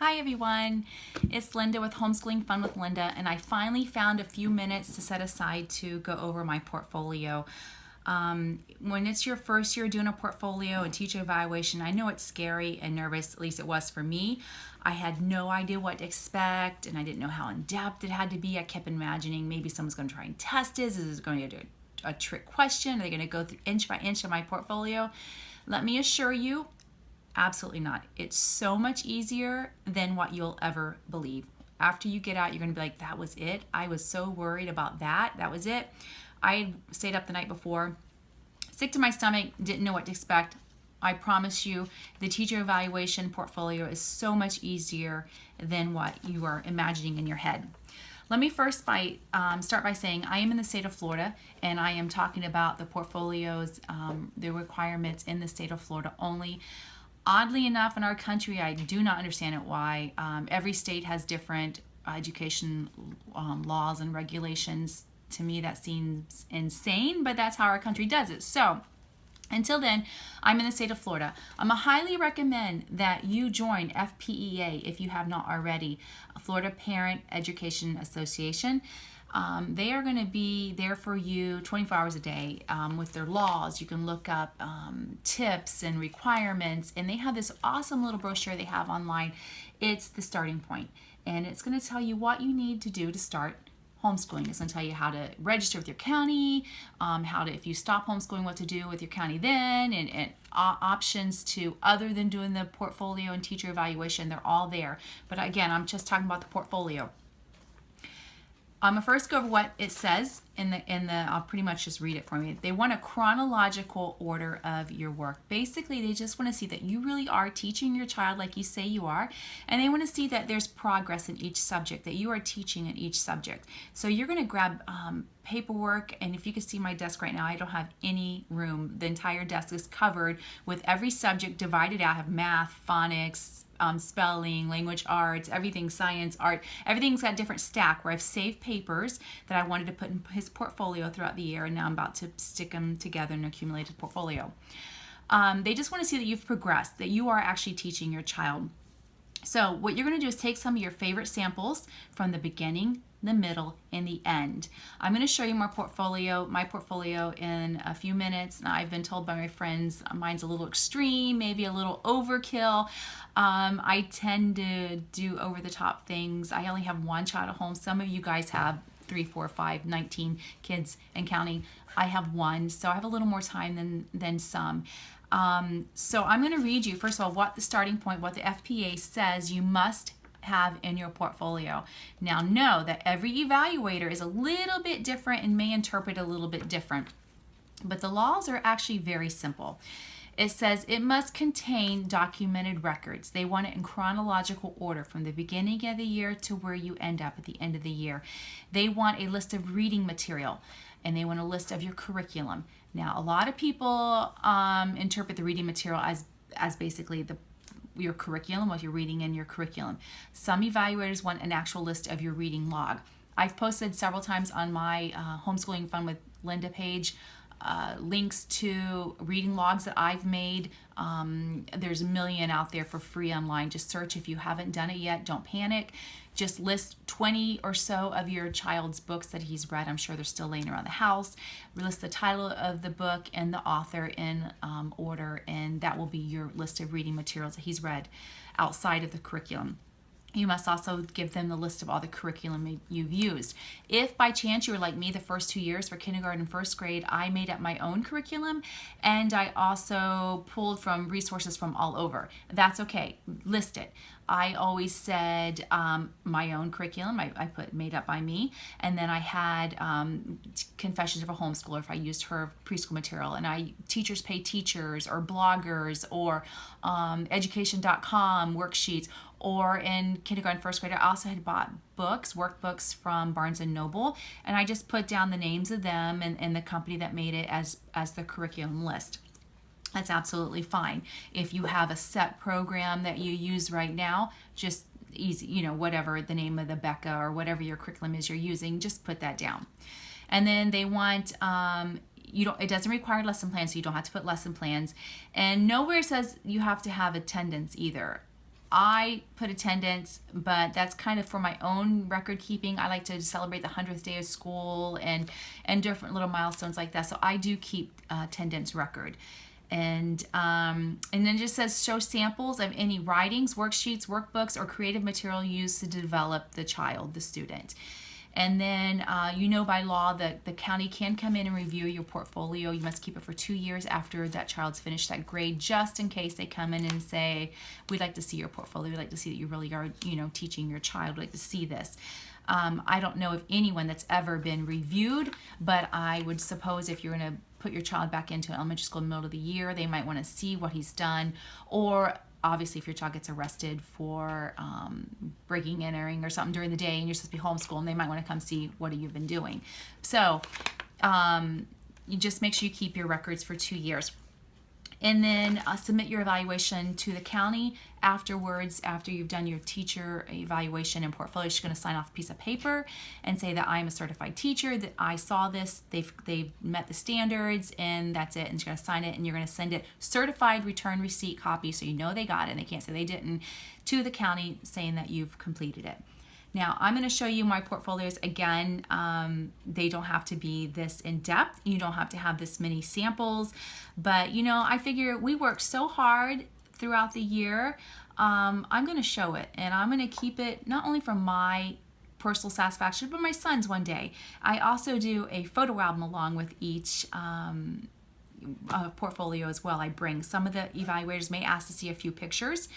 Hi everyone, it's Lynda with Homeschooling Fun with Lynda, and I finally found a few minutes to set aside to go over my portfolio. When it's your first year doing a portfolio and teacher evaluation, I know it's scary and nervous, at least it was for me. I had no idea what to expect and I didn't know how in-depth it had to be. I kept imagining maybe someone's going to try and test this. Is it going to do a trick question? Are they going to go through inch by inch of my portfolio? Let me assure you, absolutely not. It's so much easier than what you'll ever believe. After you get out, you're going to be like, that was it. I was so worried about that. That was it. I stayed up the night before, sick to my stomach, didn't know what to expect. I promise you, the teacher evaluation portfolio is so much easier than what you are imagining in your head. Let me first start by saying I am in the state of Florida, and I am talking about the portfolios, the requirements in the state of Florida only. Oddly enough, in our country, I do not understand it why. Every state has different education laws and regulations. To me, that seems insane, but that's how our country does it. So, until then, I'm in the state of Florida. I'm going to highly recommend that you join FPEA if you have not already, Florida Parent Education Association. They are going to be there for you 24 hours a day with their laws. You can look up tips and requirements, and they have this awesome little brochure they have online. It's the starting point, and it's going to tell you what you need to do to start homeschooling. It's going to tell you how to register with your county, how to, if you stop homeschooling, what to do with your county then, and options to other than doing the portfolio and teacher evaluation. They're all there. But again, I'm just talking about the portfolio. I'm going to first go over what it says I'll pretty much just read it for me. They want a chronological order of your work. Basically, they just want to see that you really are teaching your child like you say you are, and they want to see that there's progress in each subject, that you are teaching in each subject. So you're going to grab paperwork, and if you can see my desk right now, I don't have any room. The entire desk is covered with every subject divided out. I have math, phonics, spelling, language arts, everything, science, art, everything's got a different stack where I've saved papers that I wanted to put in his portfolio throughout the year, and now I'm about to stick them together in an accumulated portfolio. They just want to see that you've progressed, that you are actually teaching your child. So what you're going to do is take some of your favorite samples from the beginning, the middle, and the end. I'm going to show you my portfolio in a few minutes. Now, I've been told by my friends mine's a little extreme, maybe a little overkill. I tend to do over-the-top things. I only have one child at home. Some of you guys have 3, 4, 5, 19 kids and counting. I have one, so I have a little more time than some. So I'm going to read you, first of all, what the starting point, what the FPA says you must have in your portfolio. Now, know that every evaluator is a little bit different and may interpret a little bit different, but the laws are actually very simple. It says it must contain documented records. They want it in chronological order from the beginning of the year to where you end up at the end of the year. They want a list of reading material, and they want a list of your curriculum. Now, a lot of people interpret the reading material as basically your curriculum, what you're reading in your curriculum. Some evaluators want an actual list of your reading log. I've posted several times on my Homeschooling Fun with Lynda page links to reading logs that I've made. There's a million out there for free online. Just search. If you haven't done it yet, don't panic. Just list 20 or so of your child's books that he's read. I'm sure they're still laying around the house. List the title of the book and the author in order, and that will be your list of reading materials that he's read outside of the curriculum. You must also give them the list of all the curriculum you've used. If by chance you were like me the first 2 years for kindergarten and first grade, I made up my own curriculum, and I also pulled from resources from all over. That's okay. List it. I always said my own curriculum, I put made up by me, and then I had Confessions of a Homeschooler if I used her preschool material, and Teachers Pay Teachers or bloggers or education.com worksheets, or in kindergarten, first grade, I also had bought workbooks from Barnes & Noble, and I just put down the names of them and the company that made it as the curriculum list. That's absolutely fine. If you have a set program that you use right now, just easy, whatever the name of the Becca or whatever your curriculum is you're using, just put that down. And then they want, it doesn't require lesson plans, so you don't have to put lesson plans. And nowhere says you have to have attendance either. I put attendance, but that's kind of for my own record keeping. I like to celebrate the 100th day of school and different little milestones like that. So I do keep attendance record. And then it just says show samples of any writings, worksheets, workbooks, or creative material used to develop the child, the student. And then by law that the county can come in and review your portfolio. You must keep it for 2 years after that child's finished that grade, just in case they come in and say, we'd like to see your portfolio. We'd like to see that you really are, teaching your child. We'd like to see this. I don't know of anyone that's ever been reviewed, but I would suppose if you're going to put your child back into elementary school in the middle of the year, they might want to see what he's done. Or obviously if your child gets arrested for breaking and entering or something during the day and you're supposed to be homeschooling, they might want to come see what you've been doing. So you just make sure you keep your records for 2 years. And then submit your evaluation to the county afterwards. After you've done your teacher evaluation and portfolio, she's going to sign off a piece of paper and say that I am a certified teacher, that I saw this, they've met the standards, and that's it. And she's going to sign it, and you're going to send it certified return receipt copy, so you know they got it and they can't say they didn't, to the county saying that you've completed it. Now, I'm going to show you my portfolios again. They don't have to be this in depth. You don't have to have this many samples. But, I figure we work so hard throughout the year. I'm going to show it. And I'm going to keep it not only for my personal satisfaction, but my son's one day. I also do a photo album along with each portfolio as well. I bring some of the evaluators may ask to see a few pictures.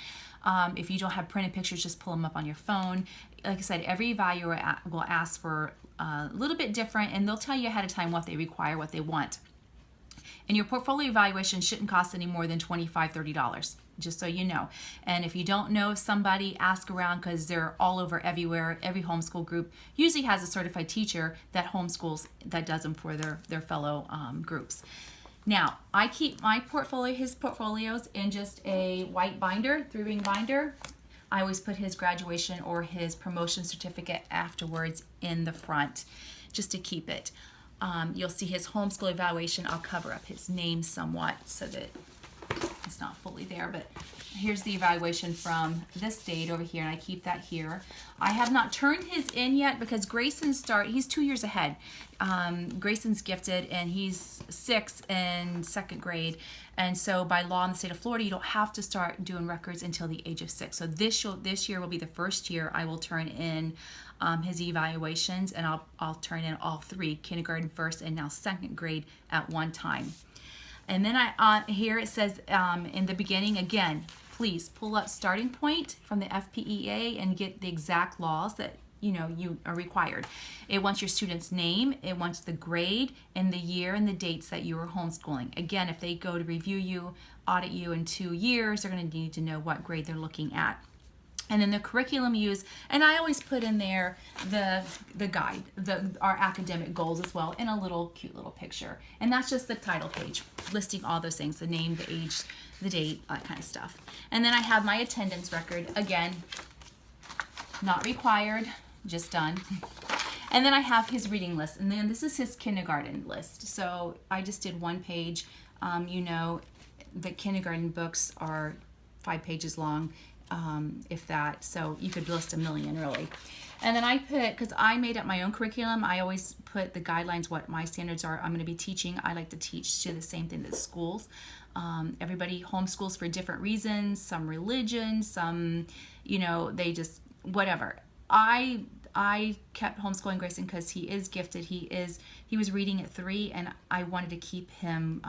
If you don't have printed pictures, just pull them up on your phone. Like I said, every evaluator will ask for a little bit different, and they'll tell you ahead of time what they require, what they want. And your portfolio evaluation shouldn't cost any more than $25, $30, just so you know. And if you don't know somebody, ask around, because they're all over everywhere. Every homeschool group usually has a certified teacher that homeschools, that does them for their fellow groups. Now, I keep his portfolios in just a white binder, 3-ring binder. I always put his graduation or his promotion certificate afterwards in the front, just to keep it. You'll see his homeschool evaluation. I'll cover up his name somewhat so that it's not fully there, but here's the evaluation from this date over here, and I keep that here. I have not turned his in yet because he's 2 years ahead. Grayson's gifted, and he's 6 in 2nd grade, and so by law in the state of Florida, you don't have to start doing records until the age of 6. So this year will be the first year I will turn in his evaluations, and I'll turn in all 3, kindergarten, 1st, and now 2nd grade at one time. And then here it says in the beginning, again, please pull up starting point from the FPEA and get the exact laws that you are required. It wants your student's name, it wants the grade, and the year and the dates that you were homeschooling. Again, if they go to review you, audit you in 2 years, they're going to need to know what grade they're looking at. And then the curriculum used, and I always put in there the guide, our academic goals as well, in a cute little picture. And that's just the title page, listing all those things, the name, the age, the date, that kind of stuff. And then I have my attendance record, again, not required, just done. And then I have his reading list, and then this is his kindergarten list. So I just did 1 page. The kindergarten books are 5 pages long. If that, so you could list a million really. And then I put, because I made up my own curriculum, I always put the guidelines, what my standards are I'm going to be teaching. I like to teach to the same thing that schools. Everybody homeschools for different reasons, some religion, some, they just, whatever. I kept homeschooling Grayson because he is gifted. He was reading at 3, and I wanted to keep him,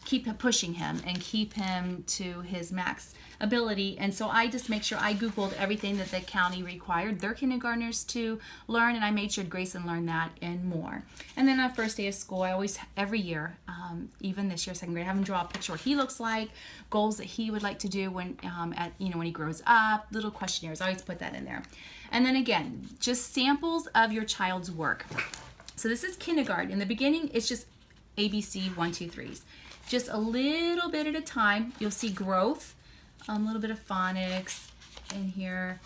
keep pushing him and keep him to his max ability. And so I just make sure I Googled everything that the county required their kindergartners to learn, and I made sure Grayson learned that and more. And then on first day of school, I always, every year, even this year, 2nd grade, have him draw a picture what he looks like, goals that he would like to do when when he grows up, little questionnaires. I always put that in there. And then again, just samples of your child's work. So this is kindergarten. In the beginning, it's just ABC 1, 2, 3s. Just a little bit at a time. You'll see growth, a little bit of phonics in here,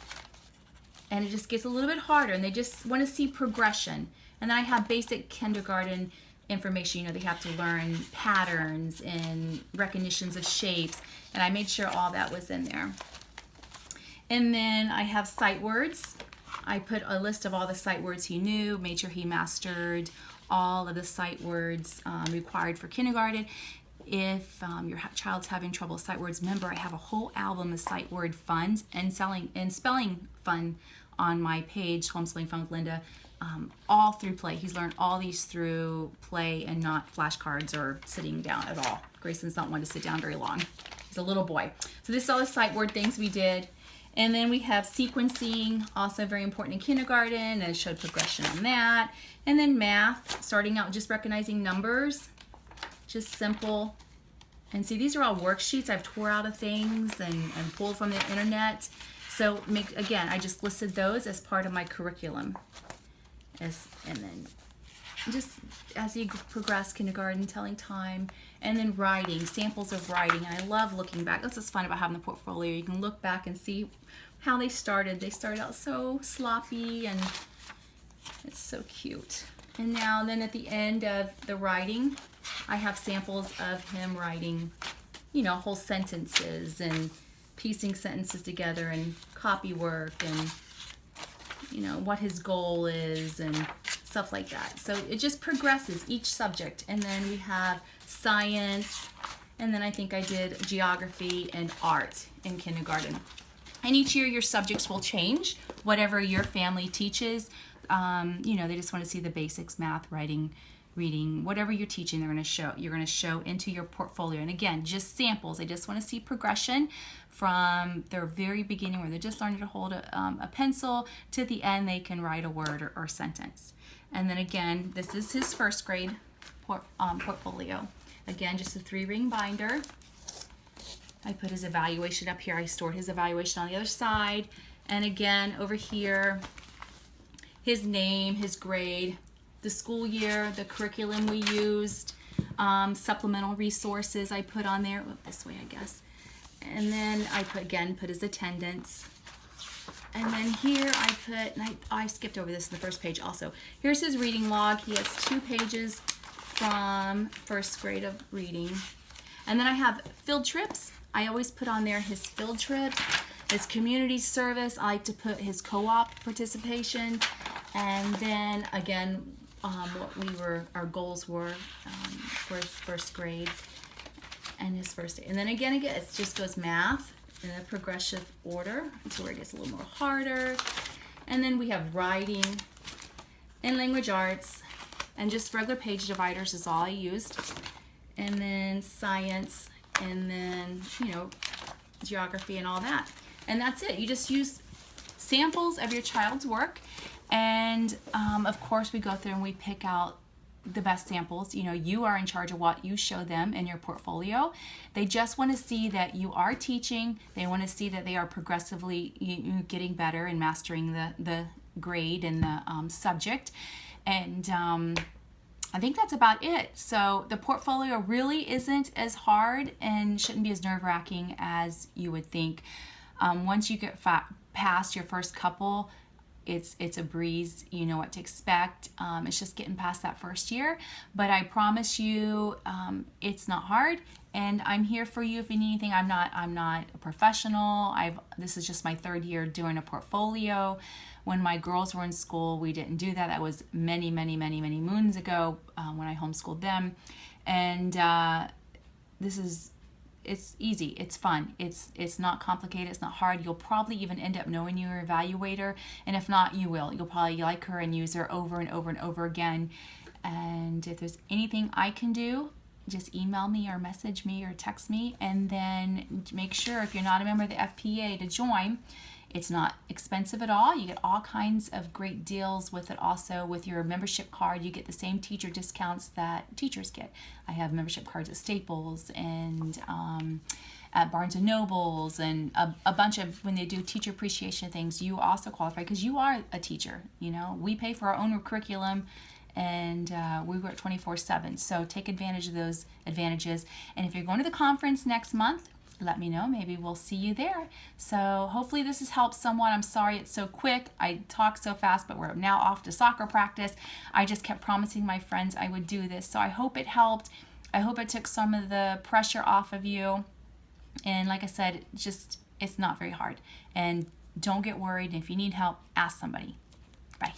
and it just gets a little bit harder, and they just want to see progression. And then I have basic kindergarten information. They have to learn patterns and recognitions of shapes, and I made sure all that was in there. And then I have sight words. I put a list of all the sight words he knew, made sure he mastered all of the sight words required for kindergarten. If your child's having trouble with sight words, remember I have a whole album of sight word fun and spelling fun on my page, Homeschooling Fun with Lynda, all through play. He's learned all these through play and not flashcards or sitting down at all. Grayson's not one to sit down very long. He's a little boy. So this is all the sight word things we did. And then we have sequencing, also very important in kindergarten, and it showed progression on that. And then math, starting out just recognizing numbers, just simple. And see, these are all worksheets I've tore out of things and pulled from the internet. So again, I just listed those as part of my curriculum. And then just as you progress kindergarten, telling time, and then writing, samples of writing. And I love looking back. That's what's fun about having the portfolio. You can look back and see how they started. They started out so sloppy, and it's so cute. And now then at the end of the writing, I have samples of him writing, whole sentences and piecing sentences together and copy work and, what his goal is and stuff like that. So it just progresses each subject. And then we have science, and then I think I did geography and art in kindergarten. And each year your subjects will change, whatever your family teaches. They just want to see the basics, math, writing, reading, whatever you're teaching, you're going to show into your portfolio. And again, just samples. I just want to see progression from their very beginning, where they're just learning to hold a pencil, to the end they can write a word or sentence. And then again, this is his first grade portfolio. Again, just a 3-ring binder. I put his evaluation up here. I stored his evaluation on the other side. And again, over here, his name, his grade, the school year, the curriculum we used, supplemental resources I put on there. This way, I guess. And then I put his attendance. And then here I put, and I skipped over this in the first page also. Here's his reading log. He has 2 pages from first grade of reading. And then I have field trips. I always put on there his field trips, his community service. I like to put his co-op participation. And then again, what our goals were for first grade and his first day. And then again, it just goes math in a progressive order until where it gets a little more harder. And then we have writing and language arts, and just regular page dividers is all I used. And then science, and then, geography and all that. And that's it. You just use samples of your child's work. And of course, we go through and we pick out the best samples. You are in charge of what you show them in your portfolio. They just want to see that you are teaching. They want to see that they are progressively getting better and mastering the grade and the subject. And I think that's about it. So the portfolio really isn't as hard and shouldn't be as nerve-wracking as you would think. Once you get past your first couple, it's a breeze. You know what to expect. It's just getting past that first year. But I promise you, it's not hard. And I'm here for you if you need anything. I'm not a professional. This is just my 3rd year doing a portfolio. When my girls were in school, we didn't do that. That was many, many, many, many moons ago when I homeschooled them. And it's easy, it's fun, it's not complicated, it's not hard. You'll probably even end up knowing your evaluator, and if not, you will. You'll probably like her and use her over and over and over again. And if there's anything I can do, just email me or message me or text me, and then make sure, if you're not a member of the FPA, to join. It's not expensive at all. You get all kinds of great deals with it. Also, with your membership card, you get the same teacher discounts that teachers get. I have membership cards at Staples and at Barnes and Nobles, and a bunch of, when they do teacher appreciation things, you also qualify because you are a teacher. We pay for our own curriculum, and we work 24/7. So take advantage of those advantages. And if you're going to the conference next month, let me know. Maybe we'll see you there. So hopefully this has helped someone. I'm sorry it's so quick. I talk so fast, but we're now off to soccer practice. I just kept promising my friends I would do this. So I hope it helped. I hope it took some of the pressure off of you. And like I said, it's not very hard. And don't get worried. If you need help, ask somebody. Bye.